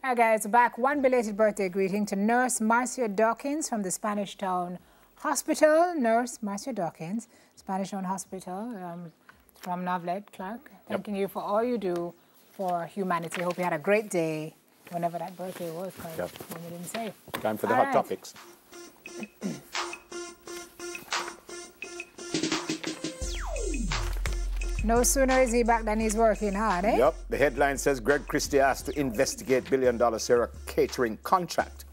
All right, guys, back. One belated birthday greeting to Nurse Marcia Dawkins from the Spanish Town Hospital. Nurse Marcia Dawkins, Spanish Town Hospital, from Novlet, Clark. Thanking you for all you do for humanity. Hope you had a great day, whenever that birthday was, because we didn't say. Time for the hot topics. No sooner is he back than he's working hard, eh? Yep. The headline says Greg Christie asked to investigate $1 billion Sarah catering contract.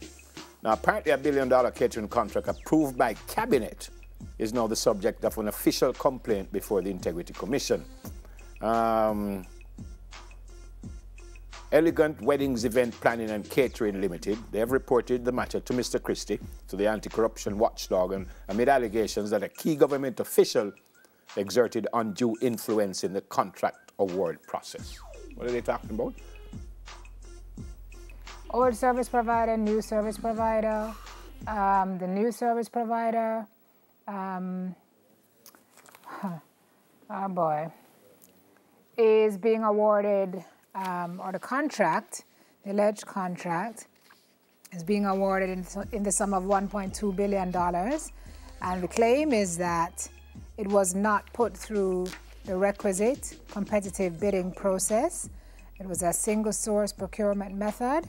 Now, apparently a $1 billion catering contract approved by Cabinet is now the subject of an official complaint before the Integrity Commission. Elegant Weddings Event Planning and Catering Limited, they have reported the matter to Mr. Christie, to the anti-corruption watchdog, and amid allegations that a key government official exerted undue influence in the contract award process. What are they talking about? Old service provider, new service provider. The new service provider, oh boy, is being awarded, or the contract, the alleged contract, is being awarded in the sum of $1.2 billion. And the claim is that it was not put through the requisite competitive bidding process. It was a single source procurement method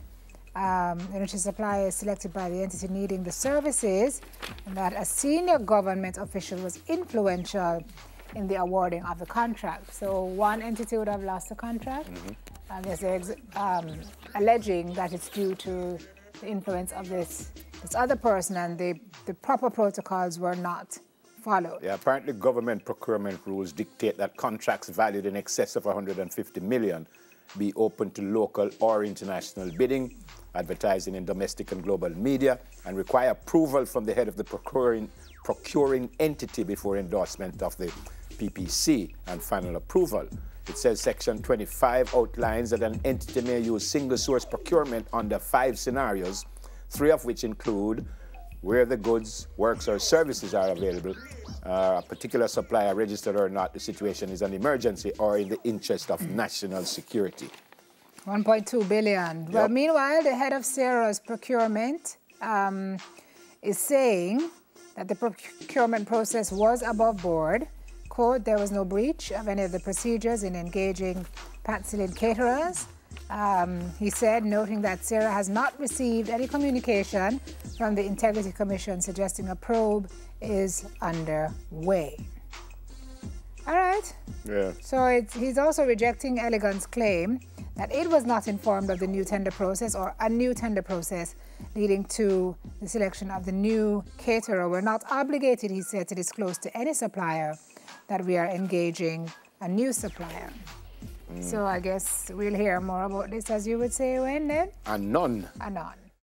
in which the supplier is selected by the entity needing the services, and that a senior government official was influential in the awarding of the contract. So one entity would have lost the contract. I guess they're alleging that it's due to the influence of this other person, and the proper protocols were not followed. Yeah, apparently government procurement rules dictate that contracts valued in excess of $150 million be open to local or international bidding, advertising in domestic and global media, and require approval from the head of the procuring entity before endorsement of the PPC and final approval. It says Section 25 outlines that an entity may use single source procurement under 5 scenarios, 3 of which include where the goods, works, or services are available, a particular supplier registered or not, the situation is an emergency or in the interest of national security. 1.2 billion. Yep. Well, meanwhile, the head of Sarah's procurement is saying that the procurement process was above board. Quote, there was no breach of any of the procedures in engaging Patsilid caterers. He said, noting that Sarah has not received any communication from the Integrity Commission suggesting a probe is underway. All right. Yeah. So he's also rejecting Elegant's claim that it was not informed of the new tender process or a new tender process leading to the selection of the new caterer. We're not obligated, he said, to disclose to any supplier that we are engaging a new supplier. So I guess we'll hear more about this, as you would say, when then? Anon. Anon.